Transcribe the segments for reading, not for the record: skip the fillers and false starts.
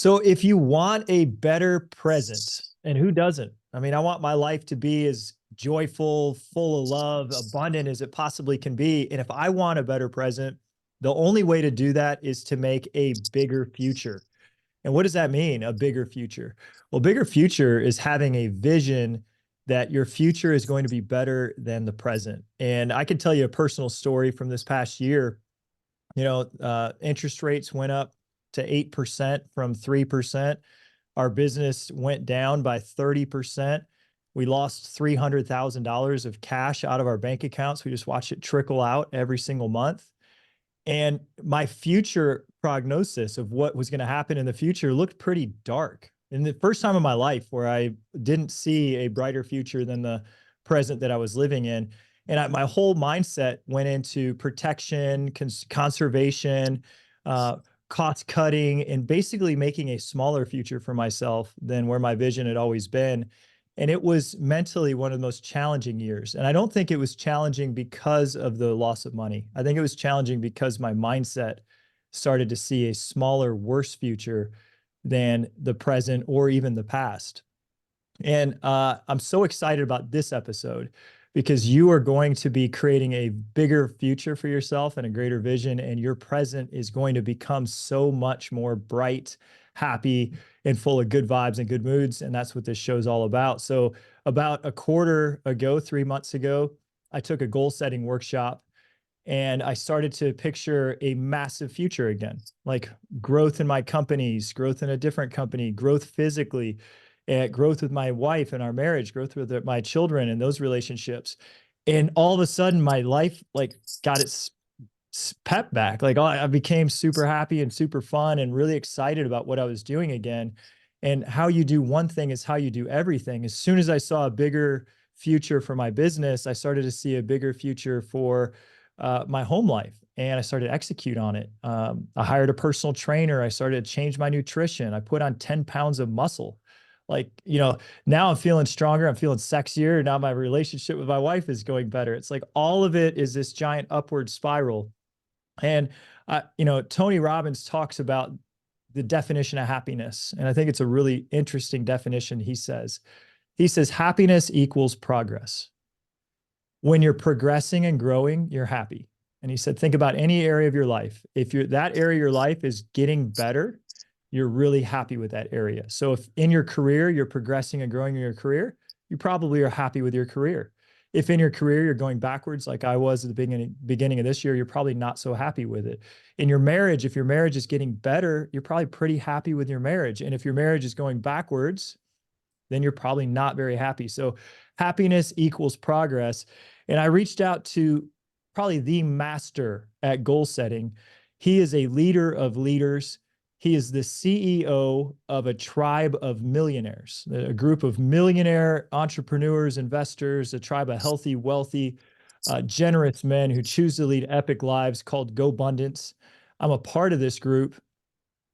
So if you want a better present, and who doesn't? I mean, I want my life to be as joyful, full of love, abundant as it possibly can be. And if I want a better present, the only way to do that is to make a bigger future. And what does that mean, a bigger future? Well, bigger future is having a vision that your future is going to be better than the present. And I can tell you a personal story from this past year. Interest rates went up to 8% from 3%. Our business went down by 30%. We lost $300,000 of cash out of our bank accounts. We just watched it trickle out every single month. And my future prognosis of what was going to happen in the future looked pretty dark. And the first time in my life where I didn't see a brighter future than the present that I was living in. And my whole mindset went into protection, conservation, cost cutting, and basically making a smaller future for myself than where my vision had always been. And it was mentally one of the most challenging years. And I don't think it was challenging because of the loss of money. I think it was challenging because my mindset started to see a smaller, worse future than the present or even the past. And I'm so excited about this episode because you are going to be creating a bigger future for yourself and a greater vision. And your present is going to become so much more bright, happy, and full of good vibes and good moods. And that's what this show is all about. So about a quarter ago, 3 months ago, I took a goal setting workshop and I started to picture a massive future again, like growth in my companies, growth in a different company, growth physically, growth with my wife and our marriage, growth with my children and those relationships. And all of a sudden my life like got its pep back. Like I became super happy and super fun and really excited about what I was doing again. And how you do one thing is how you do everything. As soon as I saw a bigger future for my business, I started to see a bigger future for my home life, and I started to execute on it. I hired a personal trainer. I started to change my nutrition. I put on 10 pounds of muscle. Like, now I'm feeling stronger. I'm feeling sexier. Now my relationship with my wife is going better. It's like all of it is this giant upward spiral. And, Tony Robbins talks about the definition of happiness. And I think it's a really interesting definition. He says, happiness equals progress. When you're progressing and growing, you're happy. And he said, think about any area of your life. If that area of your life is getting better, you're really happy with that area. So if in your career, you're progressing and growing in your career, you probably are happy with your career. If in your career, you're going backwards, like I was at the beginning of this year, you're probably not so happy with it. In your marriage, if your marriage is getting better, you're probably pretty happy with your marriage. And if your marriage is going backwards, then you're probably not very happy. So happiness equals progress. And I reached out to probably the master at goal setting. He is a leader of leaders. He is the CEO of a tribe of millionaires, a group of millionaire entrepreneurs, investors, a tribe of healthy, wealthy, generous men who choose to lead epic lives called GoBundance. I'm a part of this group.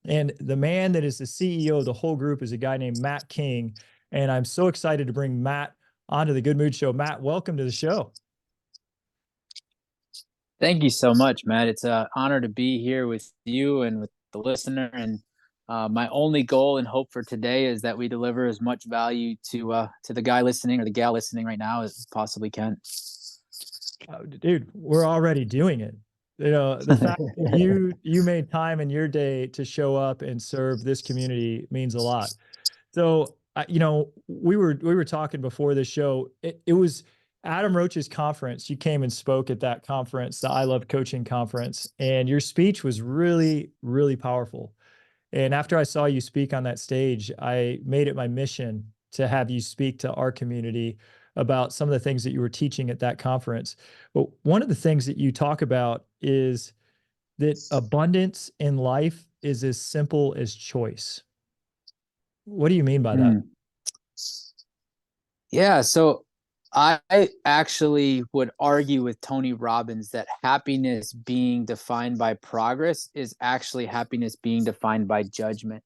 And the man that is the CEO of the whole group is a guy named Matt King. And I'm so excited to bring Matt onto the Good Mood Show. Matt, welcome to the show. Thank you so much, Matt. It's an honor to be here with you and with the listener. And my only goal and hope for today is that we deliver as much value to the guy listening or the gal listening right now as possibly can. Dude, we're already doing it. The fact that you made time in your day to show up and serve this community means a lot. So, we were talking before the show. It was Adam Roach's conference. You came and spoke at that conference, the I Love Coaching conference, and your speech was really, really powerful. And after I saw you speak on that stage, I made it my mission to have you speak to our community about some of the things that you were teaching at that conference. But one of the things that you talk about is that abundance in life is as simple as choice. What do you mean by that? Mm. Yeah, so I actually would argue with Tony Robbins that happiness being defined by progress is actually happiness being defined by judgment.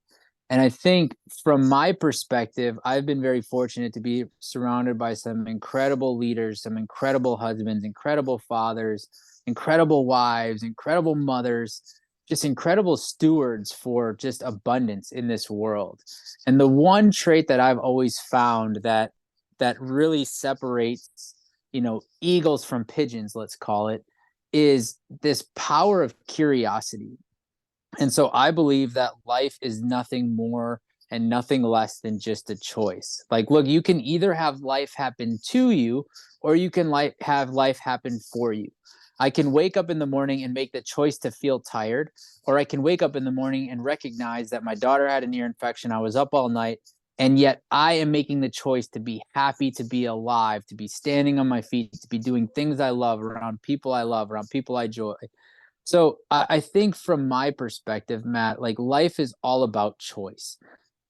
And I think from my perspective, I've been very fortunate to be surrounded by some incredible leaders, some incredible husbands, incredible fathers, incredible wives, incredible mothers. just incredible stewards for just abundance in this world. And the one trait that I've always found that really separates, eagles from pigeons, let's call it, is this power of curiosity. And so I believe that life is nothing more and nothing less than just a choice. Like, look, you can either have life happen to you or you can have life happen for you. I can wake up in the morning and make the choice to feel tired, or I can wake up in the morning and recognize that my daughter had an ear infection. I was up all night, and yet I am making the choice to be happy, to be alive, to be standing on my feet, to be doing things I love, around people I love, around people I enjoy. So I think from my perspective, Matt, like life is all about choice.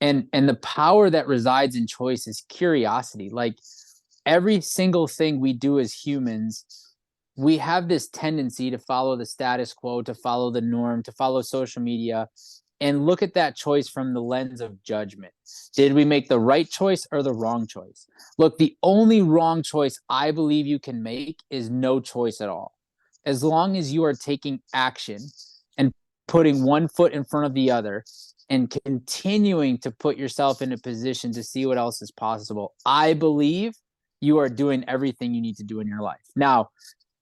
And the power that resides in choice is curiosity. Like every single thing we do as humans, we have this tendency to follow the status quo, to follow the norm, to follow social media, and look at that choice from the lens of judgment. Did we make the right choice or the wrong choice? Look, the only wrong choice I believe you can make is no choice at all. As long as you are taking action and putting one foot in front of the other and continuing to put yourself in a position to see what else is possible, I believe you are doing everything you need to do in your life. Now,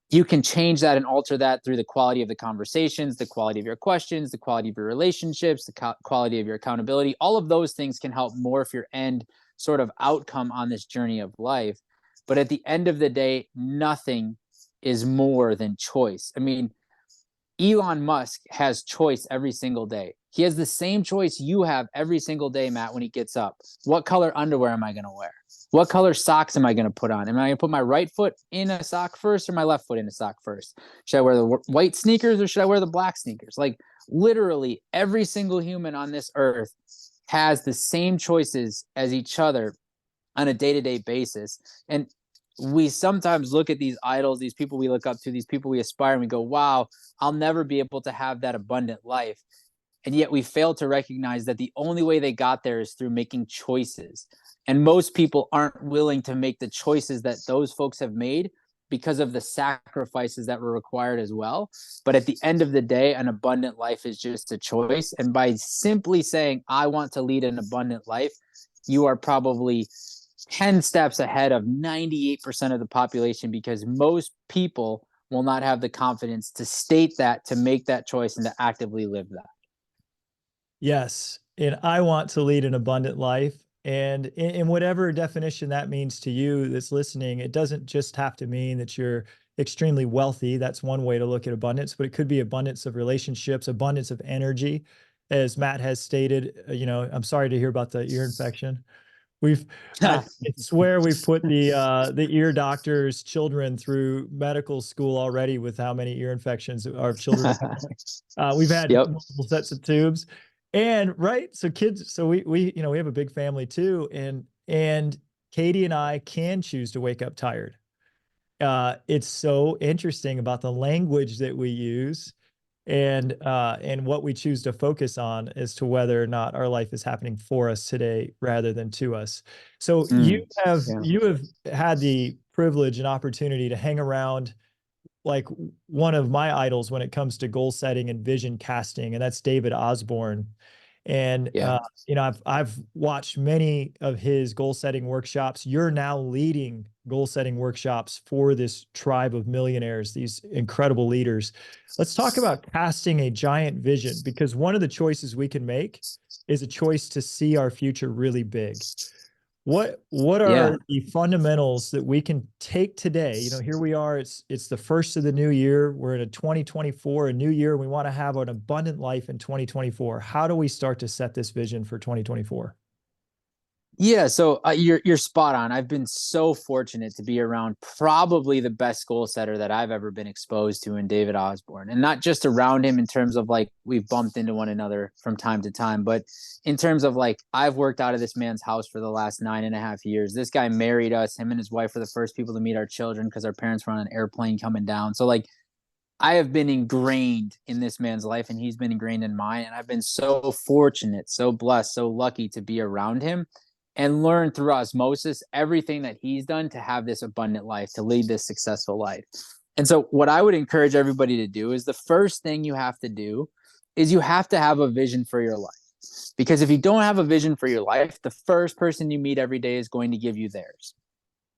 you can change that and alter that through the quality of the conversations, the quality of your questions, the quality of your relationships, the quality of your accountability. All of those things can help morph your end sort of outcome on this journey of life. But at the end of the day, nothing is more than choice. I mean, Elon Musk has choice every single day. He has the same choice you have every single day, Matt, when he gets up. What color underwear am I going to wear? What color socks am I going to put on? Am I going to put my right foot in a sock first or my left foot in a sock first? Should I wear the white sneakers or should I wear the black sneakers? Like literally every single human on this earth has the same choices as each other on a day-to-day basis. And we sometimes look at these idols, these people we look up to, these people we aspire, and we go, wow, I'll never be able to have that abundant life. And yet we fail to recognize that the only way they got there is through making choices. And most people aren't willing to make the choices that those folks have made because of the sacrifices that were required as well. But at the end of the day, an abundant life is just a choice. And by simply saying, I want to lead an abundant life, you are probably 10 steps ahead of 98% of the population, because most people will not have the confidence to state that, to make that choice, and to actively live that. Yes. And I want to lead an abundant life. And in whatever definition that means to you that's listening, it doesn't just have to mean that you're extremely wealthy. That's one way to look at abundance, but it could be abundance of relationships, abundance of energy. As Matt has stated, I'm sorry to hear about the ear infection. I swear we've put the ear doctor's children through medical school already with how many ear infections our children have. We've had Yep. multiple sets of tubes, and right, so kids. So we have a big family too, and Katie and I can choose to wake up tired. It's so interesting about the language that we use and what we choose to focus on as to whether or not our life is happening for us today rather than to us. So Yeah. you have had the privilege and opportunity to hang around like one of my idols when it comes to goal setting and vision casting, and that's David Osborne. And Yeah. I've watched many of his goal setting workshops. You're now leading goal setting workshops for this tribe of millionaires, these incredible leaders. Let's talk about casting a giant vision, because one of the choices we can make is a choice to see our future really big. What Yeah. are the fundamentals that we can take today? Here we are, it's the first of the new year. We're in a 2024, a new year. We want to have an abundant life in 2024. How do we start to set this vision for 2024? Yeah, so you're spot on. I've been so fortunate to be around probably the best goal setter that I've ever been exposed to in David Osborne, and not just around him in terms of like we've bumped into one another from time to time, but in terms of like I've worked out of this man's house for the last 9.5 years. This guy married us. Him and his wife were the first people to meet our children because our parents were on an airplane coming down. So like I have been ingrained in this man's life and he's been ingrained in mine. And I've been so fortunate, so blessed, so lucky to be around him and learn through osmosis everything that he's done to have this abundant life, to lead this successful life. And so, what I would encourage everybody to do is the first thing you have to do is you have to have a vision for your life. Because if you don't have a vision for your life, the first person you meet every day is going to give you theirs.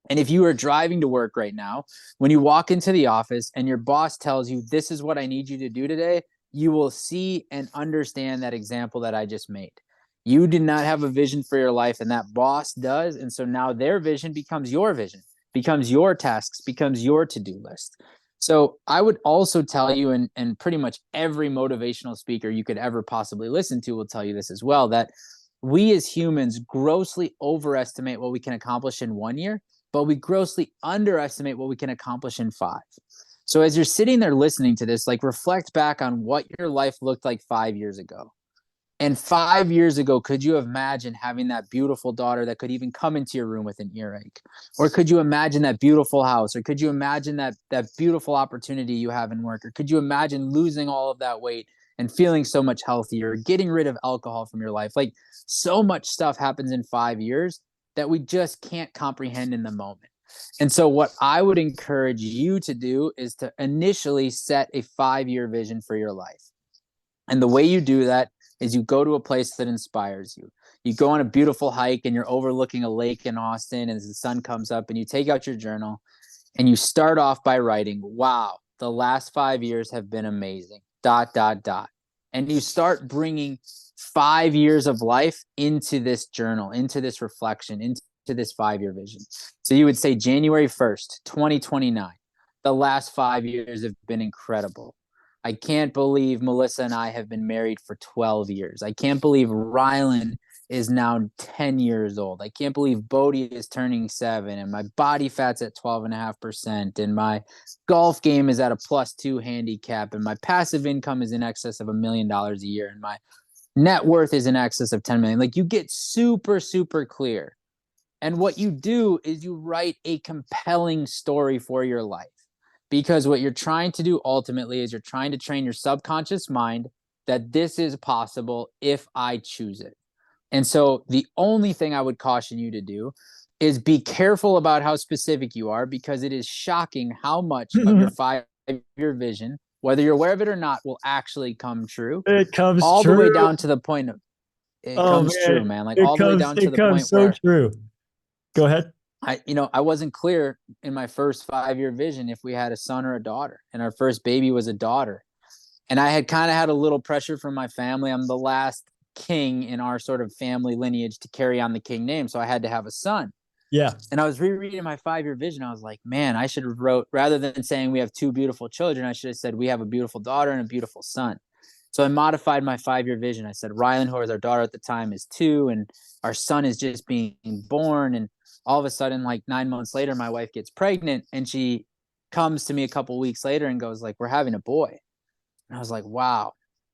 And if you are driving to work right now, when you walk into the office and your boss tells you, this is what I need you to do today, you will see and understand that example that I just made. You did not have a vision for your life, and that boss does. And so now their vision, becomes your tasks, becomes your to-do list. So I would also tell you, and pretty much every motivational speaker you could ever possibly listen to will tell you this as well, that we as humans grossly overestimate what we can accomplish in 1 year, but we grossly underestimate what we can accomplish in 5. So as you're sitting there listening to this, like, reflect back on what your life looked like 5 years ago. And 5 years ago, could you imagine having that beautiful daughter that could even come into your room with an earache? Or could you imagine that beautiful house? Or could you imagine that beautiful opportunity you have in work? Or could you imagine losing all of that weight and feeling so much healthier, getting rid of alcohol from your life? Like, so much stuff happens in 5 years that we just can't comprehend in the moment. And so what I would encourage you to do is to initially set a 5-year vision for your life. And the way you do that is you go to a place that inspires you. You go on a beautiful hike and you're overlooking a lake in Austin, and as the sun comes up, and you take out your journal and you start off by writing, wow, the last 5 years have been amazing, ... And you start bringing 5 years of life into this journal, into this reflection, into this 5-year vision. So you would say January 1st, 2029, the last 5 years have been incredible. I can't believe Melissa and I have been married for 12 years. I can't believe Rylan is now 10 years old. I can't believe Bodie is turning 7, and my body fat's at 12.5%, and my golf game is at a +2 handicap, and my passive income is in excess of $1 million a year, and my net worth is in excess of 10 million. Like, you get super, super clear. And what you do is you write a compelling story for your life. Because what you're trying to do ultimately is you're trying to train your subconscious mind that this is possible if I choose it. And so the only thing I would caution you to do is be careful about how specific you are, because it is shocking how much of your 5-year vision, whether you're aware of it or not, will actually come true. It comes all true. the way down to the point of it comes true, man. Like, all the way down to the point so where true. Go ahead. I wasn't clear in my first 5-year vision if we had a son or a daughter, and our first baby was a daughter. And I had kind of had a little pressure from my family. I'm the last king in our sort of family lineage to carry on the king name, so I had to have a son. Yeah. And I was rereading my 5-year vision. I was like, man, I should have wrote, rather than saying we have 2 beautiful children, I should have said we have a beautiful daughter and a beautiful son. So I modified my 5-year vision. I said Rylan, who was our daughter at the time, is 2, and our son is just being born. And all of a sudden, like 9 months later, my wife gets pregnant, and she comes to me a couple weeks later and goes like, we're having a boy. And I was like, wow,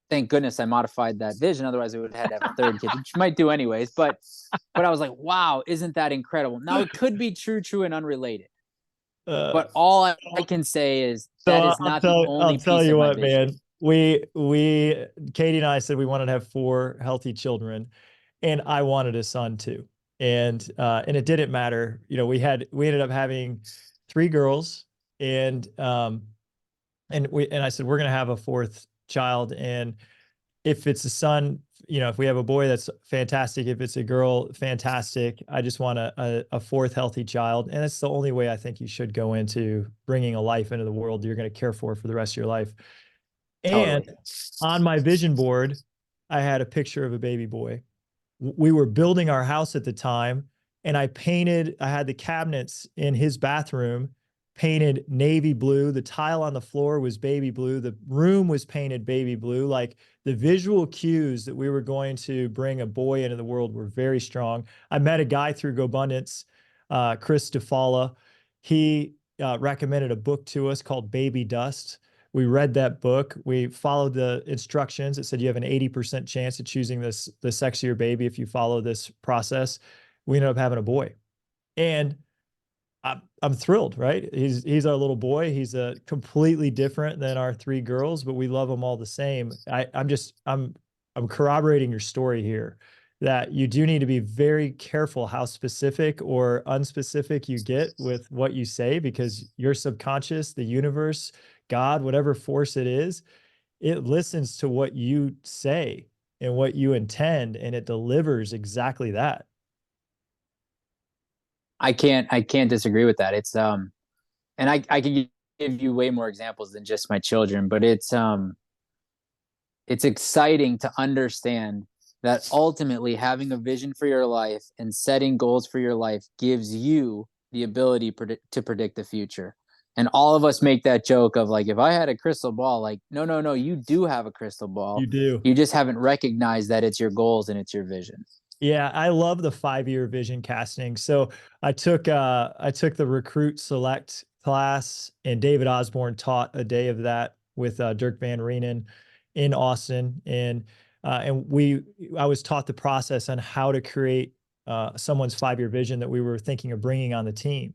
thank goodness I modified that vision. Otherwise, we would have had to have a 3rd kid, which might do anyways. But I was like, wow, isn't that incredible? Now, it could be true, and unrelated. But all I can say is that is not the only piece of my vision. I'll tell you what, man. Katie and I said we wanted to have 4 healthy children, and I wanted a son too. And it didn't matter. You know, we ended up having 3 girls, and I said, we're going to have a 4th child. And if it's a son, you know, if we have a boy, that's fantastic. If it's a girl, fantastic. I just want a 4th healthy child. And that's the only way I think you should go into bringing a life into the world you're going to care for the rest of your life. And on my vision board, I had a picture of a baby boy. We were building our house at the time, and I had the cabinets in his bathroom painted navy blue. The tile on the floor was baby blue. The room was painted baby blue. Like, the visual cues that we were going to bring a boy into the world were very strong. I met a guy through GoBundance, Chris DeFalla. He recommended a book to us called Baby Dust. We read that book. We followed the instructions. It said you have an 80% chance of choosing the sex of your baby if you follow this process. We ended up having a boy, and I'm thrilled, right? He's our little boy. He's completely different than our 3 girls, but we love them all the same. I'm corroborating your story here, that you do need to be very careful how specific or unspecific you get with what you say, because your subconscious, the universe, God, whatever force it is it listens to what you say and what you intend, and it delivers exactly that. I can't disagree with that. And I can give you way more examples than just my children, but it's exciting to understand that ultimately having a vision for your life and setting goals for your life gives you the ability to predict the future. And all of us make that joke of like, if I had a crystal ball, like, no, you do have a crystal ball. You do. You just haven't recognized that it's your goals and it's your vision. Yeah, I love the 5-year vision casting. So I took the Recruit Select class, and David Osborne taught a day of that with Dirk Van Reenen in Austin, and I was taught the process on how to create someone's 5-year vision that we were thinking of bringing on the team.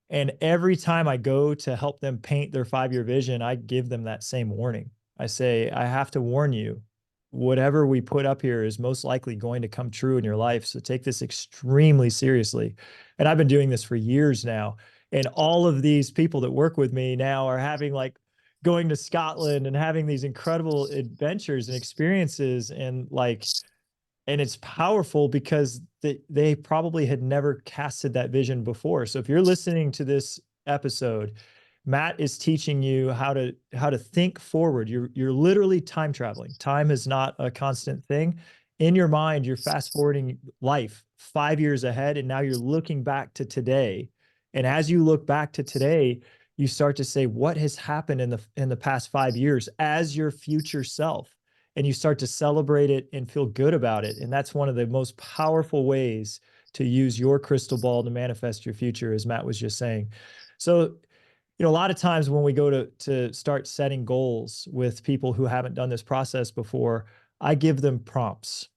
And every time I go to help them paint their 5-year vision, I give them that same warning. I say, I have to warn you, whatever we put up here is most likely going to come true in your life. So take this extremely seriously. And I've been doing this for years now. And all of these people that work with me now are having like going to Scotland and having these incredible adventures and experiences. And it's powerful because they probably had never casted that vision before. So if you're listening to this episode, Matt is teaching you how to think forward. You're literally time traveling. Time is not a constant thing. In your mind, you're fast forwarding life 5 years ahead, and now you're looking back to today. And as you look back to today, you start to say, what has happened in the past 5 years as your future self? And you start to celebrate it and feel good about it. And that's one of the most powerful ways to use your crystal ball to manifest your future, as Matt was just saying. So, a lot of times when we go to start setting goals with people who haven't done this process before, I give them prompts.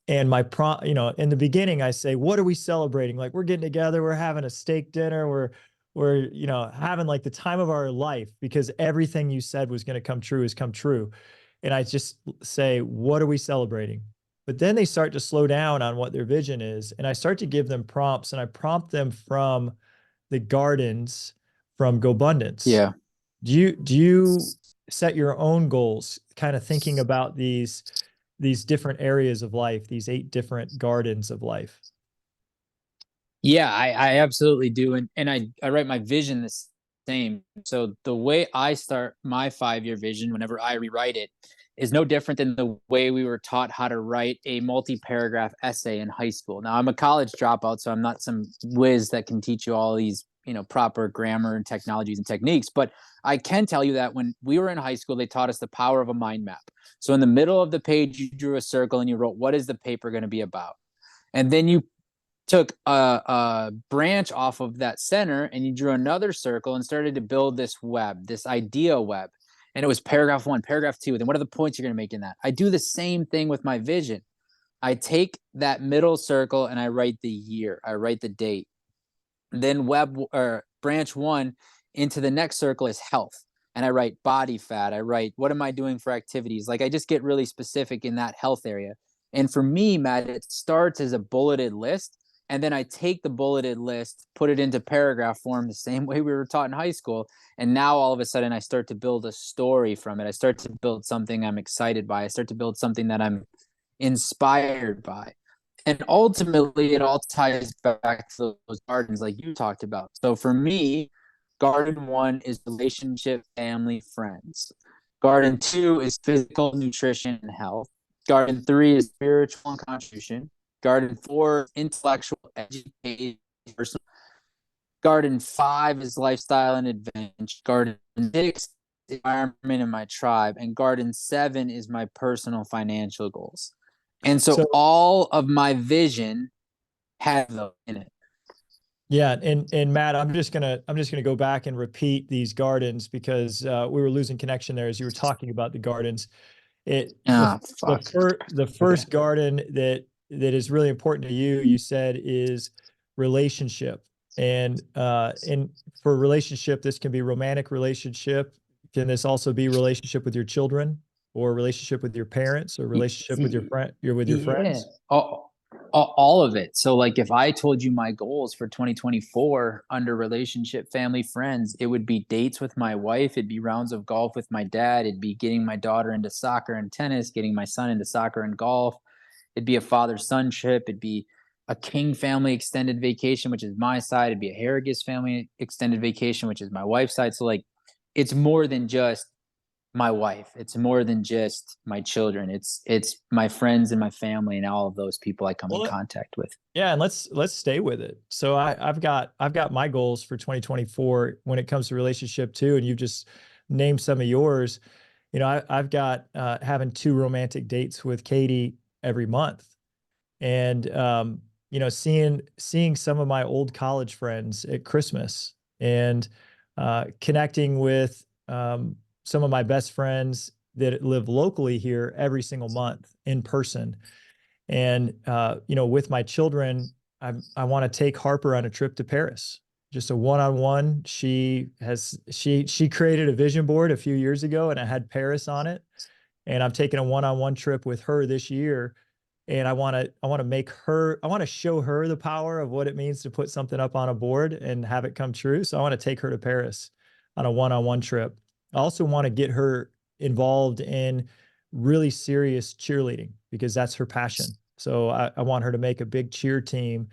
And my prompt, in the beginning, I say, what are we celebrating? Like, we're getting together, we're having a steak dinner, we're having like the time of our life, because everything you said was going to come true has come true. And I just say, what are we celebrating? But then they start to slow down on what their vision is. And I start to give them prompts, and I prompt them from the gardens from GoBundance. Yeah. Do you set your own goals, kind of thinking about these different areas of life, these 8 different gardens of life? Yeah, I absolutely do. And I write my vision the same. So the way I start my 5-year vision whenever I rewrite it is no different than the way we were taught how to write a multi-paragraph essay in high school. Now I'm a college dropout, so I'm not some whiz that can teach you all these, proper grammar and technologies and techniques. But I can tell you that when we were in high school, they taught us the power of a mind map. So in the middle of the page, you drew a circle and you wrote, what is the paper going to be about? And then you took a branch off of that center and you drew another circle and started to build this web, this idea web. And it was paragraph 1, paragraph 2. Then what are the points you're going to make in that? I do the same thing with my vision. I take that middle circle and I write the year, I write the date. Then web or branch 1 into the next circle is health. And I write body fat. I write, what am I doing for activities? Like I just get really specific in that health area. And for me, Matt, it starts as a bulleted list. And then I take the bulleted list, put it into paragraph form the same way we were taught in high school. And now all of a sudden I start to build a story from it. I start to build something I'm excited by. I start to build something that I'm inspired by. And ultimately it all ties back to those gardens like you talked about. So for me, garden 1 is relationship, family, friends. Garden 2 is physical, nutrition, and health. Garden 3 is spiritual and contribution. Garden 4, intellectual, education, personal. Garden 5 is lifestyle and adventure. Garden 6, environment and my tribe. And Garden 7 is my personal financial goals. And so all of my vision has those in it. Yeah, and Matt, I'm just gonna go back and repeat these gardens, because we were losing connection there as you were talking about the gardens. The first garden that is really important to you, you said, is relationship. And for relationship, this can be romantic relationship. Can this also be relationship with your children, or relationship with your parents, or relationship with your friend, with your friends? all of it. So like if I told you my goals for 2024 under relationship, family, friends, it would be dates with my wife, it'd be rounds of golf with my dad, it'd be getting my daughter into soccer and tennis, getting my son into soccer and golf, it'd be a father-son trip, it'd be a King family extended vacation, which is my side, it'd be a Harrigus family extended vacation, which is my wife's side. So like it's more than just my wife. It's more than just my children. It's my friends and my family and all of those people I come in contact with. Yeah, and let's stay with it. So I've got my goals for 2024 when it comes to relationship too, and you just named some of yours. You know, I've got having 2 romantic dates with Katie every month, and you know, seeing some of my old college friends at Christmas, and connecting with some of my best friends that live locally here every single month in person. And you know, with my children, I want to take Harper on a trip to Paris, just a one-on-one. She created a vision board a few years ago, and it had Paris on it. And I'm taking a one-on-one trip with her this year. And I want to show her the power of what it means to put something up on a board and have it come true. So I want to take her to Paris on a one-on-one trip. I also want to get her involved in really serious cheerleading because that's her passion. So I want her to make a big cheer team.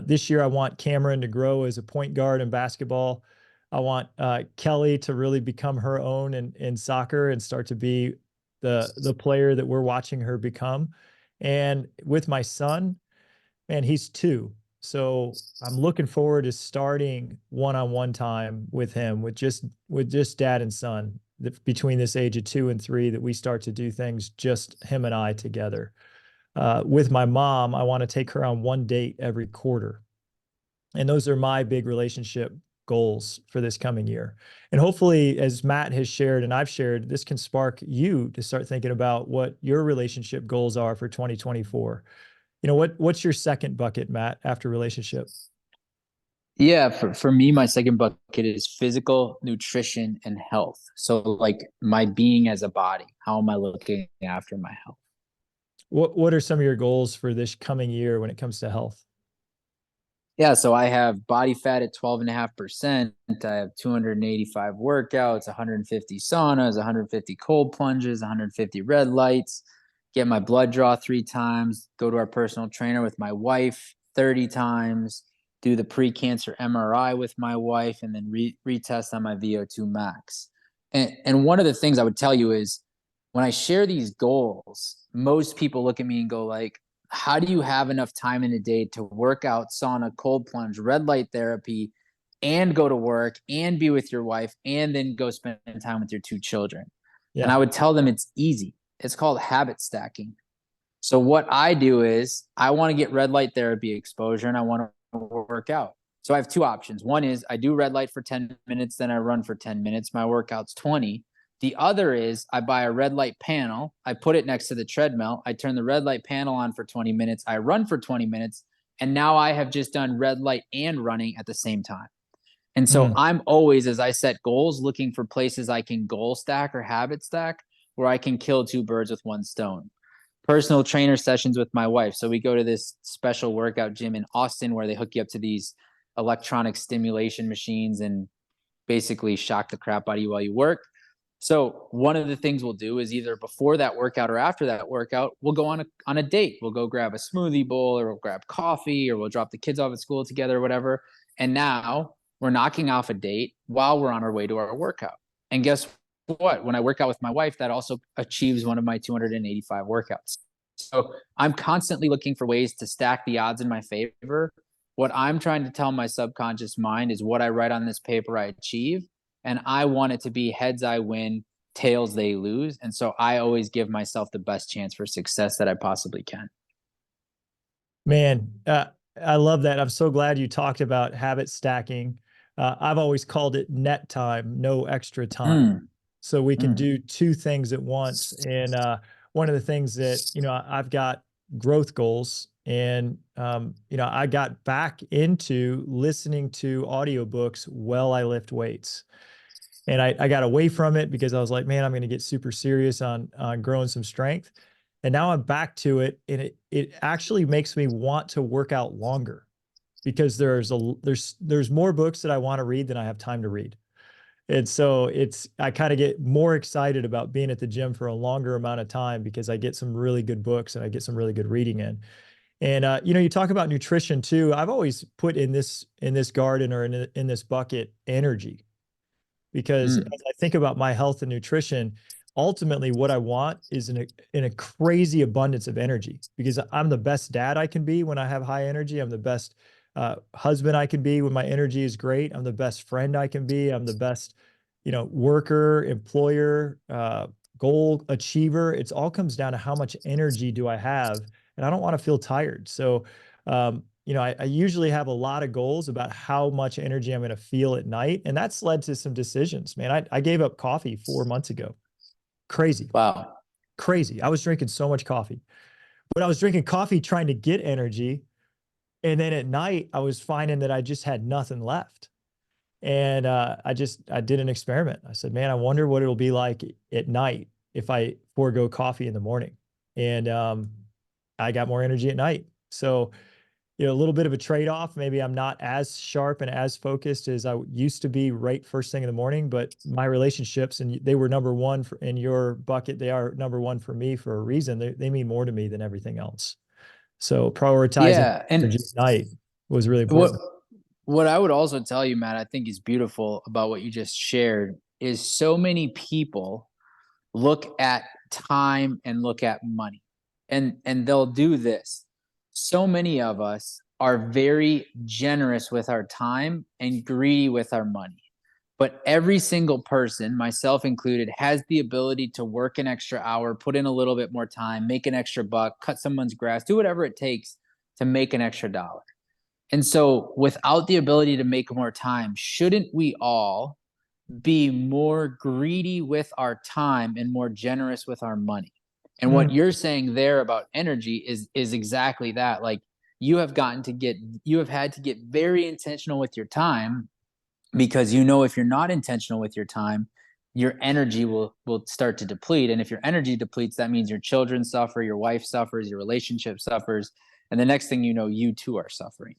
This year, I want Cameron to grow as a point guard in basketball. I want Kelly to really become her own in soccer and start to be the player that we're watching her become. And with my son, man, he's 2. So I'm looking forward to starting one-on-one time with him, with just dad and son, between this age of 2 and 3, that we start to do things just him and I together. With my mom, I want to take her on 1 date every quarter. And those are my big relationship goals for this coming year. And hopefully, as Matt has shared and I've shared, this can spark you to start thinking about what your relationship goals are for 2024. You know, what's your second bucket, Matt, after relationship? Yeah, for me, my second bucket is physical, nutrition, and health. So like my being as a body, how am I looking after my health? What are some of your goals for this coming year when it comes to health? Yeah, so I have body fat at 12.5%. I have 285 workouts, 150 saunas, 150 cold plunges, 150 red lights, get my blood draw 3 times, go to our personal trainer with my wife 30 times, do the pre-cancer MRI with my wife, and then retest on my VO2 max. And one of the things I would tell you is when I share these goals, most people look at me and go like, how do you have enough time in a day to work out, sauna, cold plunge, red light therapy, and go to work and be with your wife and then go spend time with your 2 children? And I would tell them it's easy. It's called habit stacking. So what I do is I want to get red light therapy exposure and I want to work out. So I have 2 options. One is I do red light for 10 minutes, then I run for 10 minutes. My workout's 20. The other is I buy a red light panel, I put it next to the treadmill, I turn the red light panel on for 20 minutes, I run for 20 minutes, and now I have just done red light and running at the same time. And so I'm always, as I set goals, looking for places I can goal stack or habit stack where I can kill 2 birds with 1 stone. Personal trainer sessions with my wife. So we go to this special workout gym in Austin where they hook you up to these electronic stimulation machines and basically shock the crap out of you while you work. So one of the things we'll do is either before that workout or after that workout, we'll go on a date. We'll go grab a smoothie bowl or we'll grab coffee or we'll drop the kids off at school together or whatever. And now we're knocking off a date while we're on our way to our workout. And guess what? When I work out with my wife, that also achieves one of my 285 workouts. So I'm constantly looking for ways to stack the odds in my favor. What I'm trying to tell my subconscious mind is what I write on this paper, I achieve. And I want it to be heads I win, tails they lose. And so I always give myself the best chance for success that I possibly can. Man, I love that. I'm so glad you talked about habit stacking. I've always called it net time, no extra time. So we can do 2 things at once. And one of the things that, you know, I've got growth goals, and you know, I got back into listening to audiobooks while I lift weights. And I got away from it because I was like, man, I'm going to get super serious on growing some strength. And now I'm back to it. And it actually makes me want to work out longer because there's more books that I want to read than I have time to read. And so I kind of get more excited about being at the gym for a longer amount of time because I get some really good books and I get some really good reading in. And you talk about nutrition too. I've always put in this garden or in this bucket energy, because Mm. as I think about my health and nutrition, ultimately what I want is in a crazy abundance of energy, because I'm the best dad I can be when I have high energy. I'm the best husband I can be when my energy is great. I'm the best friend I can be. I'm the best, worker, employer, goal achiever. It's all comes down to how much energy do I have, and I don't want to feel tired. So, I usually have a lot of goals about how much energy I'm going to feel at night. And that's led to some decisions, man. I gave up coffee 4 months ago. Crazy, Wow. crazy. I was drinking so much coffee, but I was drinking coffee trying to get energy. And then at night, I was finding that I just had nothing left. And I did an experiment. I said, man, I wonder what it'll be like at night if I forego coffee in the morning. And I got more energy at night. So, a little bit of a trade-off. Maybe I'm not as sharp and as focused as I used to be right first thing in the morning, but my relationships, and they were number one in your bucket. They are number one for me for a reason. They mean more to me than everything else. So prioritizing Yeah. And energy at night was really what important. what I would also tell you, Matt, I think is beautiful about what you just shared is so many people look at time and look at money. And they'll do this. So many of us are very generous with our time and greedy with our money. But every single person, myself included, has the ability to work an extra hour, put in a little bit more time, make an extra buck, cut someone's grass, do whatever it takes to make an extra dollar. And so, without the ability to make more time, shouldn't we all be more greedy with our time and more generous with our money? And Mm, what you're saying there about energy is exactly that. Like you have had to get very intentional with your time, because if you're not intentional with your time, your energy will start to deplete. And if your energy depletes, that means your children suffer, your wife suffers, your relationship suffers, and the next thing you know, you too are suffering.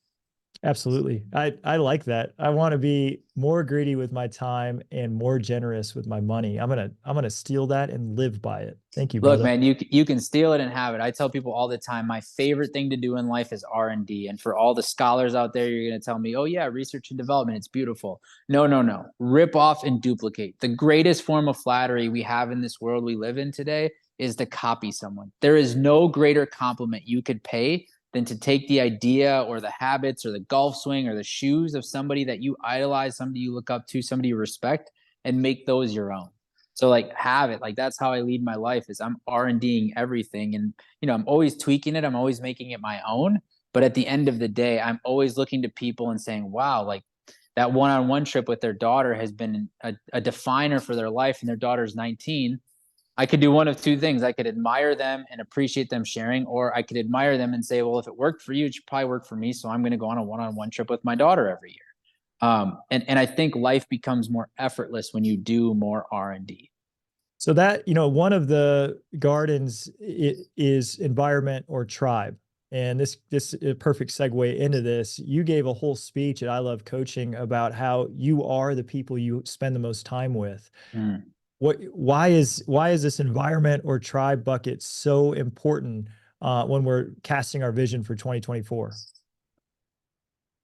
absolutely. I like that. I want to be more greedy with my time and more generous with my money. I'm gonna steal that and live by it. Thank you, Look, brother. man, you can steal it and have it. I tell people all the time, my favorite thing to do in life is R&D. And for all the scholars out there, you're going to tell me, oh yeah, research and development, it's beautiful. No, no, no. Rip off and duplicate. The greatest form of flattery we have in this world we live in today is to copy someone. There is no greater compliment you could pay than to take the idea or the habits or the golf swing or the shoes of somebody that you idolize, somebody you look up to, somebody you respect, and make those your own. So like have it. Like that's how I lead my life is I'm R&Ding everything. And I'm always tweaking it. I'm always making it my own. But at the end of the day, I'm always looking to people and saying, wow, like that one-on-one trip with their daughter has been a definer for their life. And their daughter's 19. I could do one of two things. I could admire them and appreciate them sharing, or I could admire them and say, well, if it worked for you, it should probably work for me. So I'm going to go on a one-on-one trip with my daughter every year. And I think life becomes more effortless when you do more R&D. So that, one of the gardens is environment or tribe. And this is a perfect segue into this. You gave a whole speech at I Love Coaching about how you are the people you spend the most time with. Mm. Why is this environment or tribe bucket so important when we're casting our vision for 2024?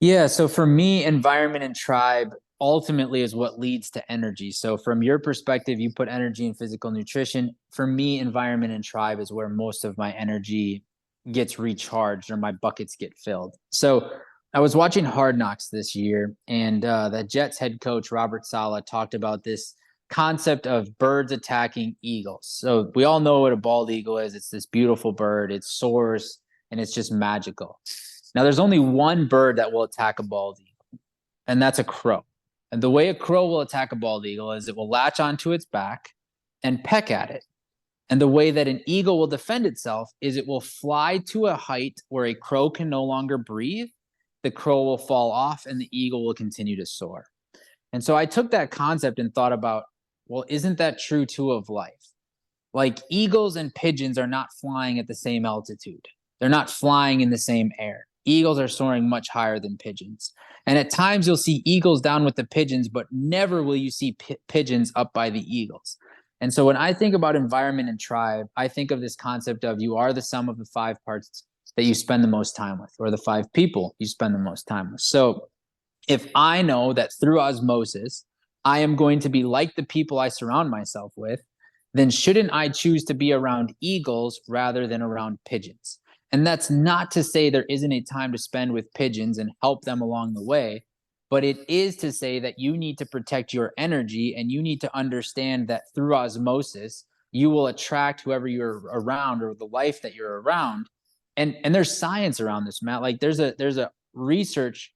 Yeah, so for me, environment and tribe ultimately is what leads to energy. So from your perspective, you put energy in physical nutrition. For me, environment and tribe is where most of my energy gets recharged or my buckets get filled. So I was watching Hard Knocks this year, and the Jets head coach Robert Saleh talked about this concept of birds attacking eagles. So we all know what a bald eagle is. It's this beautiful bird. It soars and it's just magical. Now, there's only one bird that will attack a bald eagle, and that's a crow. And the way a crow will attack a bald eagle is it will latch onto its back and peck at it. And the way that an eagle will defend itself is it will fly to a height where a crow can no longer breathe. The crow will fall off and the eagle will continue to soar. And so I took that concept and thought about, well, isn't that true too of life? Like eagles and pigeons are not flying at the same altitude. They're not flying in the same air. Eagles are soaring much higher than pigeons. And at times you'll see eagles down with the pigeons, but never will you see pigeons up by the eagles. And so when I think about environment and tribe, I think of this concept of you are the sum of the 5 parts that you spend the most time with, or the 5 people you spend the most time with. So if I know that through osmosis, I am going to be like the people I surround myself with, then shouldn't I choose to be around eagles rather than around pigeons? And that's not to say there isn't a time to spend with pigeons and help them along the way, but it is to say that you need to protect your energy and you need to understand that through osmosis, you will attract whoever you're around or the life that you're around. And there's science around this, Matt. Like there's a research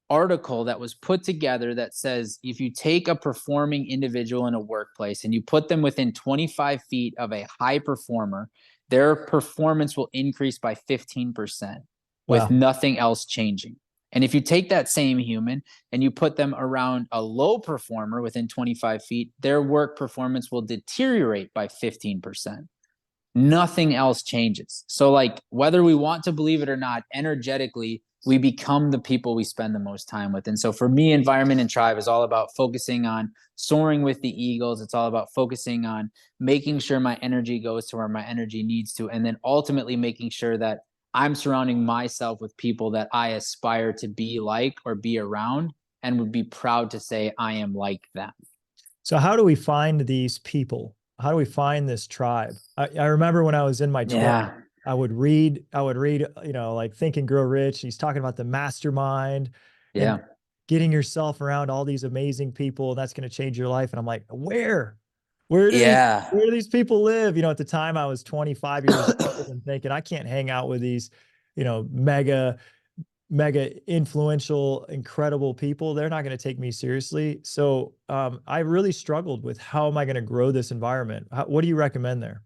article that was put together that says if you take a performing individual in a workplace and you put them within 25 feet of a high performer, their performance will increase by 15% with Wow. nothing else changing. And if you take that same human and you put them around a low performer within 25 feet, their work performance will deteriorate by 15%. Nothing else changes. So, like, whether we want to believe it or not, energetically, we become the people we spend the most time with. And so for me, environment and tribe is all about focusing on soaring with the eagles. It's all about focusing on making sure my energy goes to where my energy needs to, and then ultimately making sure that I'm surrounding myself with people that I aspire to be like or be around and would be proud to say I am like them. So how do we find these people? How do we find this tribe? I remember when I was in my 20s, Yeah. I would read, like Think and Grow Rich. He's talking about the mastermind Yeah. and getting yourself around all these amazing people. That's going to change your life. And I'm like, where Yeah. do these people live? At the time I was 25 years old and thinking I can't hang out with these, mega influential, incredible people. They're not going to take me seriously. So I really struggled with how am I going to grow this environment? What do you recommend there?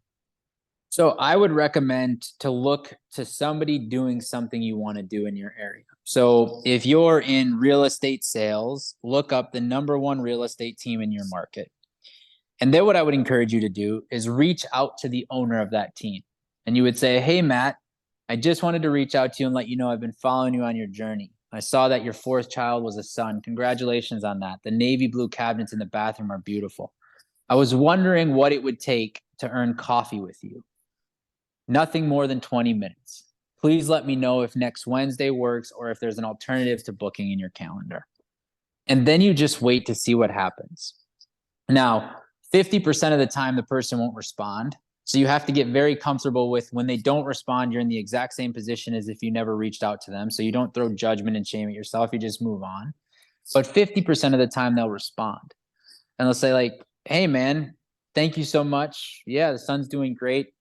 So I would recommend to look to somebody doing something you want to do in your area. So if you're in real estate sales, look up the #1 real estate team in your market. And then what I would encourage you to do is reach out to the owner of that team. And you would say, "Hey, Matt, I just wanted to reach out to you and let you know I've been following you on your journey. I saw that your 4th child was a son. Congratulations on that. The navy blue cabinets in the bathroom are beautiful. I was wondering what it would take to earn coffee with you. Nothing more than 20 minutes. Please let me know if next Wednesday works or if there's an alternative to booking in your calendar." And then you just wait to see what happens. Now, 50% of the time, the person won't respond. So you have to get very comfortable with when they don't respond, you're in the exact same position as if you never reached out to them. So you don't throw judgment and shame at yourself. You just move on. But 50% of the time, they'll respond and they'll say, like, "Hey, man, thank you so much. Yeah, the son's doing great.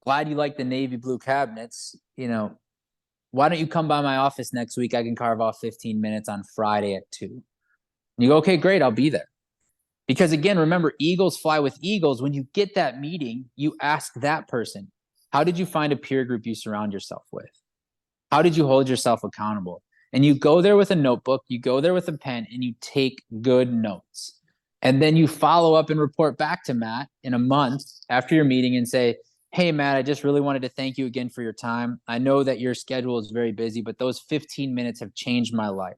Glad you like the navy blue cabinets. Why don't you come by my office next week? I can carve off 15 minutes on Friday at 2." And you go, "Okay, great. I'll be there." Because again, remember, eagles fly with eagles. When you get that meeting, you ask that person, how did you find a peer group you surround yourself with? How did you hold yourself accountable? And you go there with a notebook, you go there with a pen, and you take good notes. And then you follow up and report back to Matt in a month after your meeting and say, "Hey, Matt, I just really wanted to thank you again for your time. I know that your schedule is very busy, but those 15 minutes have changed my life.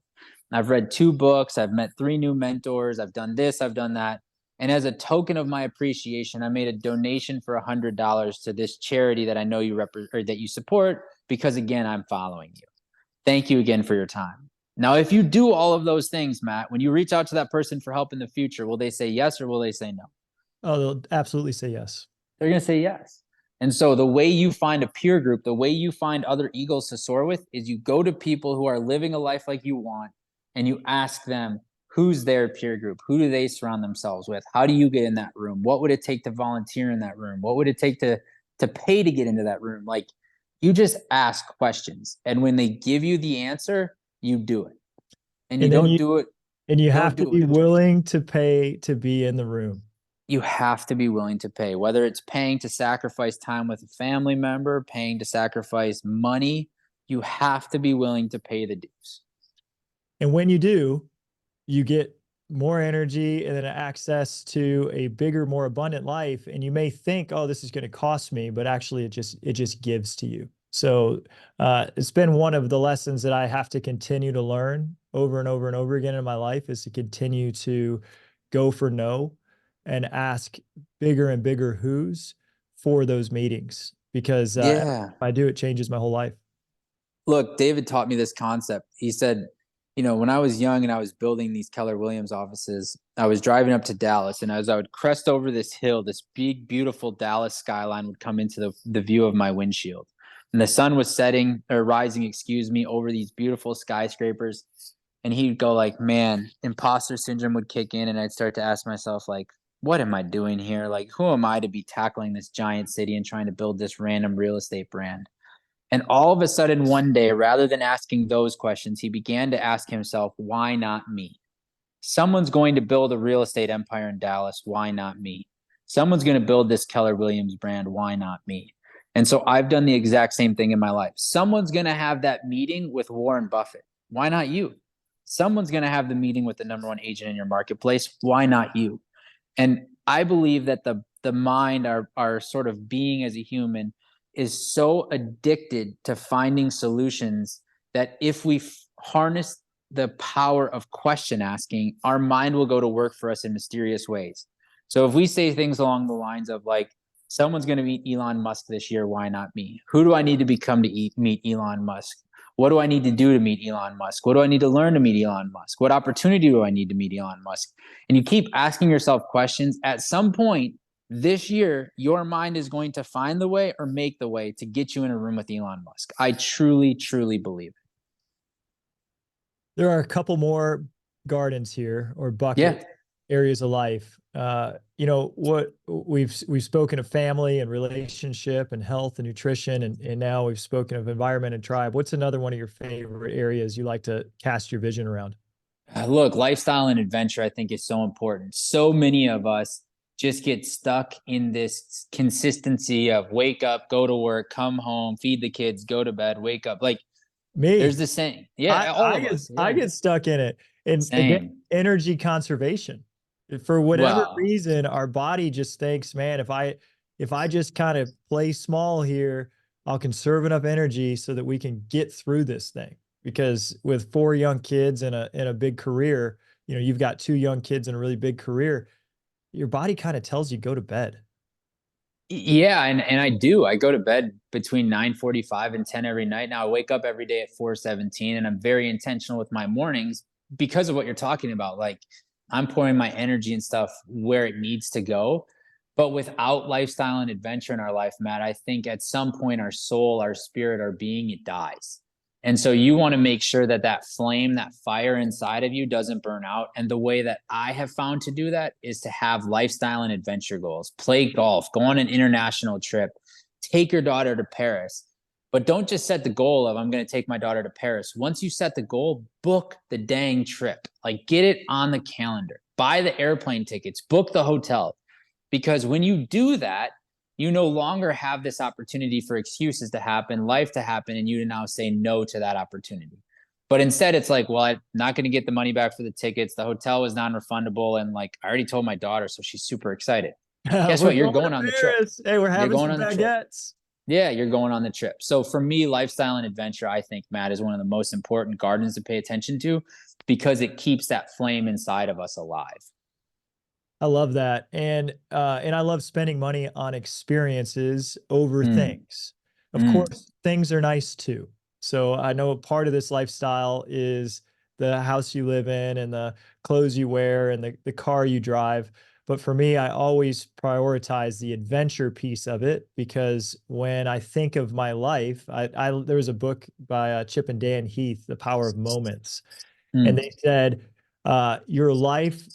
I've read 2 books. I've met 3 new mentors. I've done this. I've done that. And as a token of my appreciation, I made a donation for $100 to this charity that I know you or that you support because, again, I'm following you. Thank you again for your time." Now, if you do all of those things, Matt, when you reach out to that person for help in the future, will they say yes or will they say no? Oh, they'll absolutely say yes. They're going to say yes. And so the way you find a peer group, the way you find other eagles to soar with is you go to people who are living a life like you want and you ask them, who's their peer group? Who do they surround themselves with? How do you get in that room? What would it take to volunteer in that room? What would it take to pay to get into that room? Like, you just ask questions. And when they give you the answer, you do it. And you And then don't do it. you Don't have to do it be with emotion. willing to pay to be in the room. You have to be willing to pay, whether it's paying to sacrifice time with a family member, paying to sacrifice money. You have to be willing to pay the dues. And when you do, you get more energy, and then access to a bigger, more abundant life. And you may think, oh, this is going to cost me, but actually it just gives to you. So it's been one of the lessons that I have to continue to learn over and over and over again in my life, is to continue to go for no and ask bigger and bigger who's for those meetings, because if Yeah. I do, it changes my whole life. Look, David taught me this concept. He said, when I was young and I was building these Keller Williams offices, I was driving up to Dallas, and as I would crest over this hill, this big, beautiful Dallas skyline would come into the view of my windshield. And the sun was setting or rising, excuse me, over these beautiful skyscrapers. And he'd go like, man, imposter syndrome would kick in. And I'd start to ask myself, like, what am I doing here? Like, who am I to be tackling this giant city and trying to build this random real estate brand? And all of a sudden, one day, rather than asking those questions, he began to ask himself, why not me? Someone's going to build a real estate empire in Dallas. Why not me? Someone's going to build this Keller Williams brand. Why not me? And so I've done the exact same thing in my life. Someone's going to have that meeting with Warren Buffett. Why not you? Someone's going to have the meeting with the number one agent in your marketplace. Why not you? And I believe that the mind, our sort of being as a human, is so addicted to finding solutions that if we harness the power of question asking, our mind will go to work for us in mysterious ways. So if we say things along the lines of like, someone's going to meet Elon Musk this year, why not me? Who do I need to become to meet Elon Musk? What do I need to do to meet Elon Musk? What do I need to learn to meet Elon Musk? What opportunity do I need to meet Elon Musk? And you keep asking yourself questions. At some point this year, your mind is going to find the way or make the way to get you in a room with Elon Musk. I truly, truly believe it. There are a couple more gardens here, or bucket areas of life. What we've spoken of family and relationship and health and nutrition, and now we've spoken of environment and tribe. What's another one of your favorite areas you like to cast your vision around? Look, lifestyle and adventure, I think, is so important. So many of us just get stuck in this consistency of wake up, go to work, come home, feed the kids, go to bed, wake up. Like, there's Me, the saying. Yeah, all of us. I Yeah. get stuck in it. And again, Same. energy conservation. For whatever Well, reason, our body just thinks, man, if I just kind of play small here, I'll conserve enough energy so that we can get through this thing. Because with 4 young kids and a big career, you've got 2 young kids and a really big career, your body kind of tells you go to bed. yeah, and I do. I go to bed between 9:45 and 10 every night. Now I wake up every day at 4:17, and I'm very intentional with my mornings because of what you're talking about. Like, I'm pouring my energy and stuff where it needs to go. But without lifestyle and adventure in our life, Matt, I think at some point our soul, our spirit, our being, it dies. And so you want to make sure that that flame, that fire inside of you doesn't burn out. And the way that I have found to do that is to have lifestyle and adventure goals. Play golf, go on an international trip, take your daughter to Paris. But don't just set the goal of I'm going to take my daughter to Paris. Once you set the goal, book the dang trip. Like, get it on the calendar. Buy the airplane tickets, book the hotel. Because when you do that, you no longer have this opportunity for excuses to happen, life to happen, and you now say no to that opportunity. But instead, it's like, well, I'm not going to get the money back for the tickets. The hotel was non-refundable. And like, I already told my daughter, so she's super excited. Guess We're what? You're going to going on the trip. Paris. Hey, we're You're having going some on the trip. baguettes. Yeah, you're going on the trip. So for me, lifestyle and adventure, I think, Matt, is one of the most important gardens to pay attention to because it keeps that flame inside of us alive. I love that. And I love spending money on experiences over Mm, things. Of mm. course, things are nice too. So I know part of this lifestyle is the house you live in and the clothes you wear and the car you drive. But for me, I always prioritize the adventure piece of it, because when I think of my life, there was a book by Chip and Dan Heath, The Power of Moments, and Mm. they said your life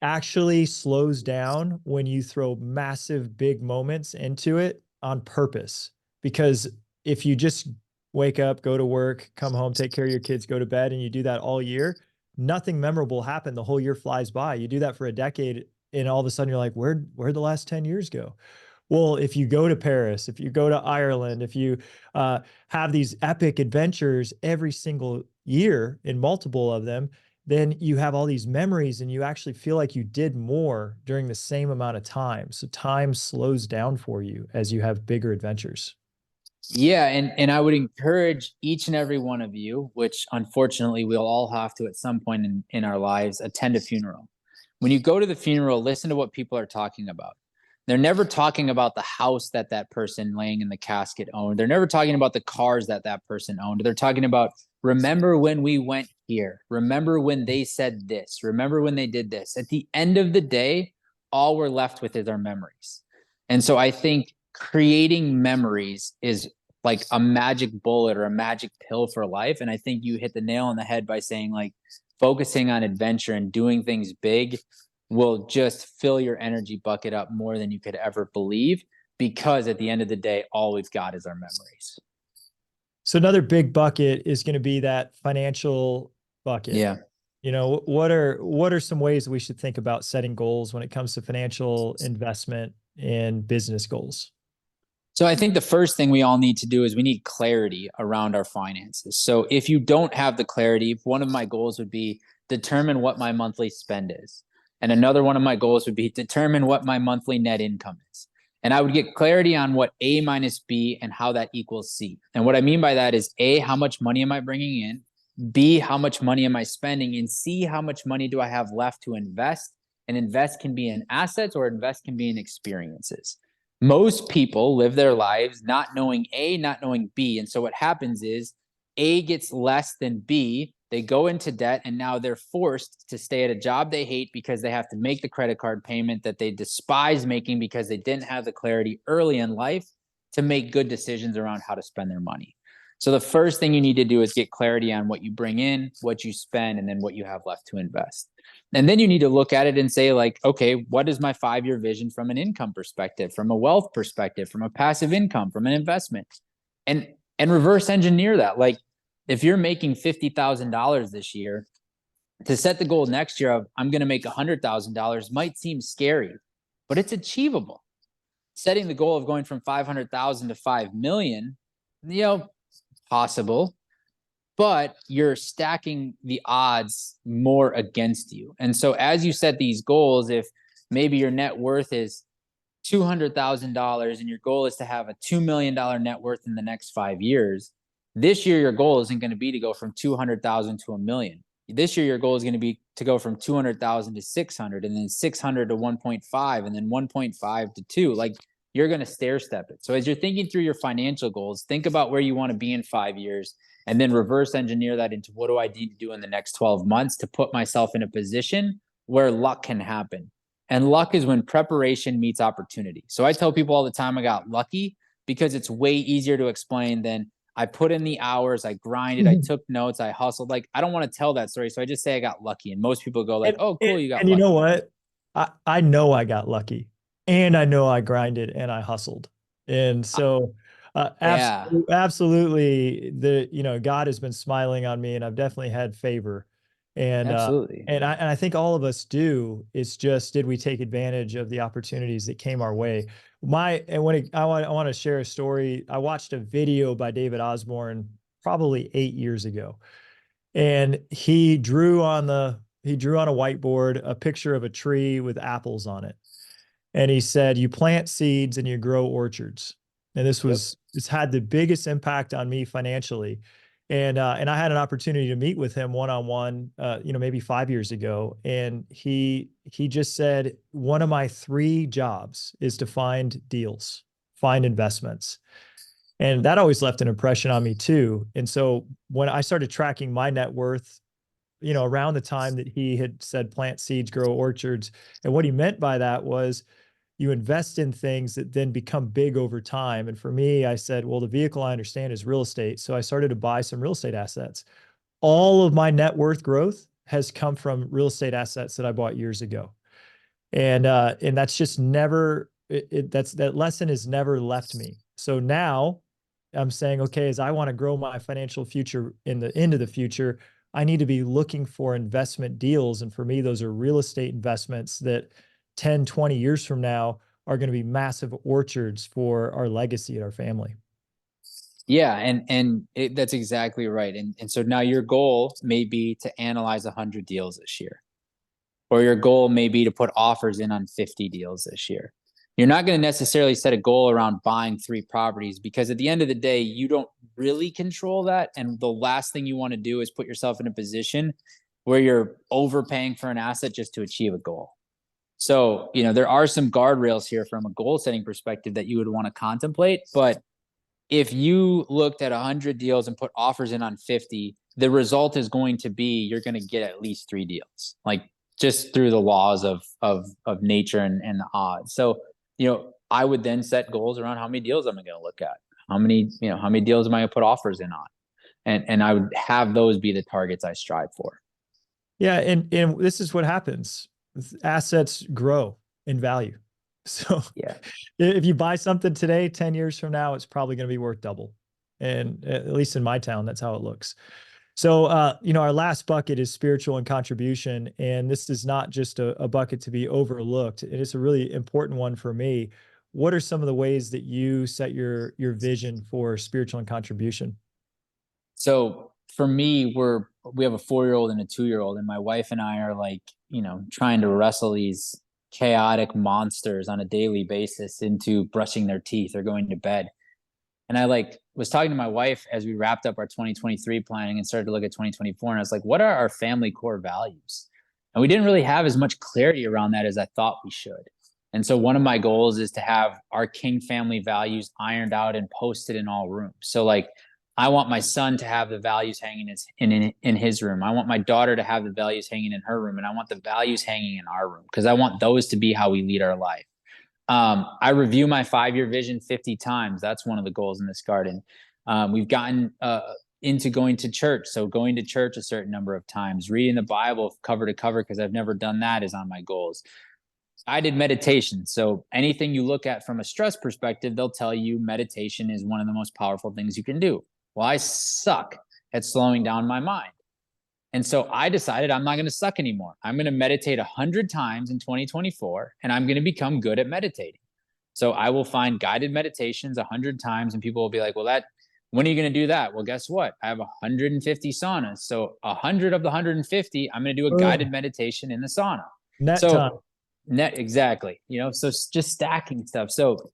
actually slows down when you throw massive big moments into it on purpose. Because if you just wake up, go to work, come home, take care of your kids, go to bed, and you do that all year, nothing memorable happened. The whole year flies by. You do that for a decade, and all of a sudden you're like, where'd the last 10 years go? Well, if you go to Paris, if you go to Ireland, if you have these epic adventures every single year in multiple of them, then you have all these memories and you actually feel like you did more during the same amount of time. So time slows down for you as you have bigger adventures. Yeah, and I would encourage each and every one of you, which unfortunately we'll all have to at some point in our lives, attend a funeral. When you go to the funeral, listen to what people are talking about. They're never talking about the house that that person laying in the casket owned. They're never talking about the cars that that person owned. They're talking about, remember when we went here? Remember when they said this? Remember when they did this? At the end of the day, all we're left with is our memories. And so I think creating memories is like a magic bullet or a magic pill for life. And I think you hit the nail on the head by saying, like, focusing on adventure and doing things big will just fill your energy bucket up more than you could ever believe, because at the end of the day, all we've got is our memories. So another big bucket is going to be that financial bucket. Yeah. You know, what are some ways we should think about setting goals when it comes to financial investment and business goals? So I think the first thing we all need to do is we need clarity around our finances. So if you don't have the clarity, one of my goals would be determine what my monthly spend is. And another one of my goals would be determine what my monthly net income is. And I would get clarity on what A minus B and how that equals C. And what I mean by that is A, how much money am I bringing in? B, how much money am I spending? And C, how much money do I have left to invest? And invest can be in assets or invest can be in experiences. Most people live their lives not knowing A, not knowing B. And so what happens is A gets less than B. They go into debt and now they're forced to stay at a job they hate because they have to make the credit card payment that they despise making because they didn't have the clarity early in life to make good decisions around how to spend their money. So the first thing you need to do is get clarity on what you bring in, what you spend, and then what you have left to invest. And then you need to look at it and say, like, okay, what is my 5-year vision from an income perspective, from a wealth perspective, from a passive income, from an investment? And reverse engineer that. Like, if you're making $50,000 this year, to set the goal next year of I'm going to make $100,000 might seem scary, but it's achievable. Setting the goal of going from 500,000 to 5 million, possible, but you're stacking the odds more against you. And so as you set these goals, if maybe your net worth is $200,000 and your goal is to have a $2 million net worth in the next 5 years, this year your goal isn't going to be to go from 200,000 to a million. This year your goal is going to be to go from 200,000 to 600, and then 600 to 1.5, and then 1.5 to 2. Like, you're going to stair step it. So as you're thinking through your financial goals, think about where you want to be in 5 years, and then reverse engineer that into what do I need to do in the next 12 months to put myself in a position where luck can happen. And luck is when preparation meets opportunity. So I tell people all the time I got lucky, because it's way easier to explain than I put in the hours, I grinded, I took notes, I hustled. Like, I don't want to tell that story. So I just say I got lucky. And most people go like, oh, cool, you got and lucky. You know what? I know I got lucky, and I know I grinded and I hustled. And so absolutely, God has been smiling on me, and I've definitely had favor. And absolutely. And I think all of us do. It's just, did we take advantage of the opportunities that came our way? I want to share a story. I watched a video by David Osborne probably 8 years ago, and he drew on a whiteboard a picture of a tree with apples on it. And he said, you plant seeds and you grow orchards. And it's had the biggest impact on me financially. And I had an opportunity to meet with him one-on-one, maybe 5 years ago. And he just said, one of my 3 jobs is to find deals, find investments. And that always left an impression on me too. And so when I started tracking my net worth, around the time that he had said plant seeds, grow orchards, and what he meant by that was you invest in things that then become big over time. And for me, I said, well, the vehicle I understand is real estate. So I started to buy some real estate assets. All of my net worth growth has come from real estate assets that I bought years ago. And that's just never, that lesson has never left me. So now I'm saying, okay, as I want to grow my financial future into the future, I need to be looking for investment deals. And for me, those are real estate investments that 10, 20 years from now are going to be massive orchards for our legacy and our family. Yeah, that's exactly right. And so now your goal may be to analyze 100 deals this year, or your goal may be to put offers in on 50 deals this year. You're not going to necessarily set a goal around buying 3 properties, because at the end of the day, you don't really control that. And the last thing you want to do is put yourself in a position where you're overpaying for an asset just to achieve a goal. So, there are some guardrails here from a goal setting perspective that you would want to contemplate. But if you looked at 100 deals and put offers in on 50, the result is going to be you're going to get at least 3 deals, like just through the laws of nature and the odds. So, I would then set goals around how many deals I'm going to look at, how many deals am I going to put offers in on, and I would have those be the targets I strive for. Yeah, and this is what happens. Assets grow in value. So Yeah. if you buy something today, 10 years from now, it's probably going to be worth double. And at least in my town, that's how it looks. So, our last bucket is spiritual and contribution. And this is not just a bucket to be overlooked. It is a really important one for me. What are some of the ways that you set your vision for spiritual and contribution? So for me, we have a 4-year-old and a 2-year-old, and my wife and I are like, trying to wrestle these chaotic monsters on a daily basis into brushing their teeth or going to bed. And I was talking to my wife as we wrapped up our 2023 planning and started to look at 2024. And I was like, what are our family core values? And we didn't really have as much clarity around that as I thought we should. And so one of my goals is to have our King family values ironed out and posted in all rooms. So I want my son to have the values hanging in his room. I want my daughter to have the values hanging in her room, and I want the values hanging in our room, because I want those to be how we lead our life. I review my 5-year vision 50 times. That's one of the goals in this garden. We've gotten into going to church. So going to church a certain number of times, reading the Bible cover to cover, because I've never done that, is on my goals. I did meditation. So anything you look at from a stress perspective, they'll tell you meditation is one of the most powerful things you can do. Well, I suck at slowing down my mind. And so I decided I'm not going to suck anymore. I'm going to meditate 100 times in 2024, and I'm going to become good at meditating. So I will find guided meditations 100 times, and people will be like, well, when are you going to do that? Well, guess what? I have 150 saunas. So 100 of the 150, I'm going to do a guided meditation in the sauna. Net time. Exactly. So just stacking stuff. So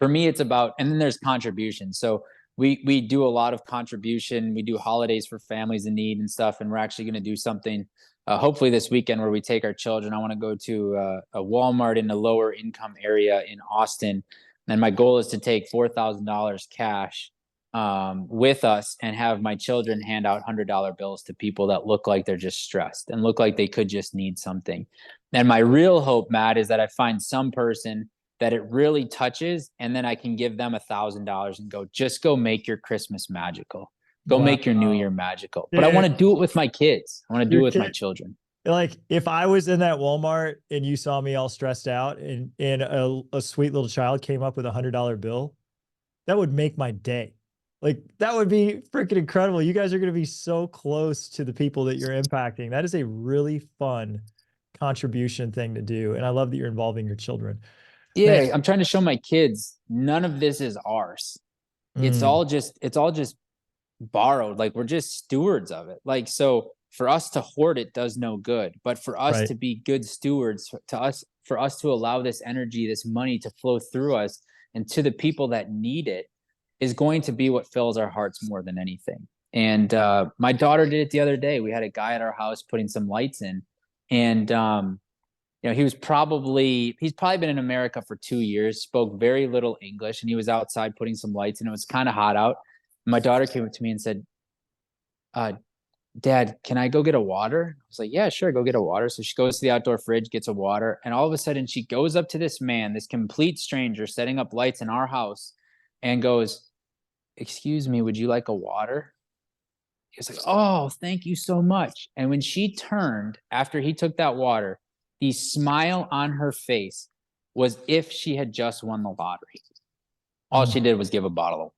for me, it's about, and then there's contribution. So we do a lot of contribution. We do holidays for families in need and stuff. And we're actually going to do something, hopefully this weekend, where we take our children. I want to go to a Walmart in a lower income area in Austin. And my goal is to take $4,000 cash with us and have my children hand out $100 bills to people that look like they're just stressed and look like they could just need something. And my real hope, Matt, is that I find some person that it really touches, and then I can give them $1,000 and go, just go make your Christmas magical. Go make your New Year magical. But I want to do it with my kids. I want to do it with my children. Like if I was in that Walmart and you saw me all stressed out, and a sweet little child came up with $100 bill, that would make my day. Like that would be freaking incredible. You guys are going to be so close to the people that you're impacting. That is a really fun contribution thing to do. And I love that you're involving your children. Yeah, man. I'm trying to show my kids none of this is ours. It's all just borrowed. Like we're just stewards of it. Like, so for us to hoard it does no good, but for us to be good stewards, for us to allow this energy, this money to flow through us and to the people that need it, is going to be what fills our hearts more than anything. And my daughter did it the other day. We had a guy at our house putting some lights in, and he's probably been in America for 2 years, spoke very little English, and he was outside putting some lights, and it was kind of hot out. My daughter came up to me and said, Dad, can I go get a water? I was like, yeah, sure, go get a water. So she goes to the outdoor fridge, gets a water, and all of a sudden she goes up to this man, this complete stranger setting up lights in our house, and goes, excuse me, would you like a water? He was like, oh, thank you so much. And when she turned after he took that water, the smile on her face was if she had just won the lottery. All she did was give a bottle of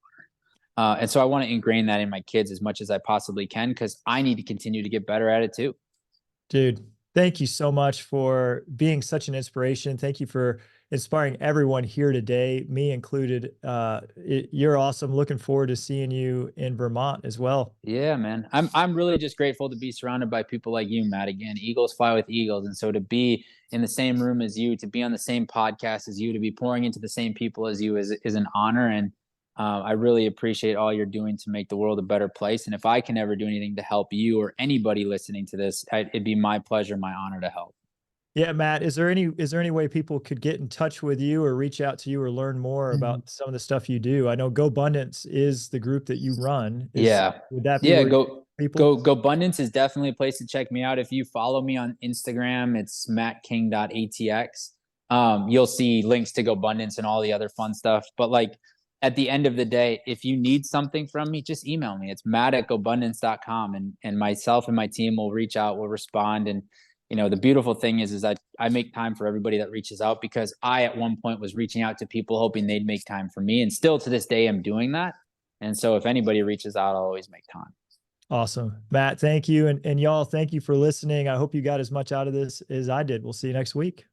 water. And so I want to ingrain that in my kids as much as I possibly can, because I need to continue to get better at it too. Dude, thank you so much for being such an inspiration. Thank you for inspiring everyone here today, me included. You're awesome. Looking forward to seeing you in Vermont as well. Yeah, man. I'm really just grateful to be surrounded by people like you, Matt. Again, Eagles fly with Eagles. And so to be in the same room as you, to be on the same podcast as you, to be pouring into the same people as you is an honor. And I really appreciate all you're doing to make the world a better place. And if I can ever do anything to help you or anybody listening to this, it'd be my pleasure, my honor to help. Yeah, Matt, is there any way people could get in touch with you or reach out to you or learn more about some of the stuff you do? I know GoBundance is the group that you run. Yeah. Would that be Yeah. where people? GoBundance is definitely a place to check me out. If you follow me on Instagram, it's mattking.atx. You'll see links to GoBundance and all the other fun stuff. But like at the end of the day, if you need something from me, just email me. It's matt@gobundance.com, and myself and my team will reach out, will respond. And the beautiful thing is I make time for everybody that reaches out, because I at one point was reaching out to people hoping they'd make time for me, and still to this day I'm doing that. And so if anybody reaches out, I'll always make time. Awesome. Matt, thank you. And y'all, thank you for listening. I hope you got as much out of this as I did. We'll see you next week.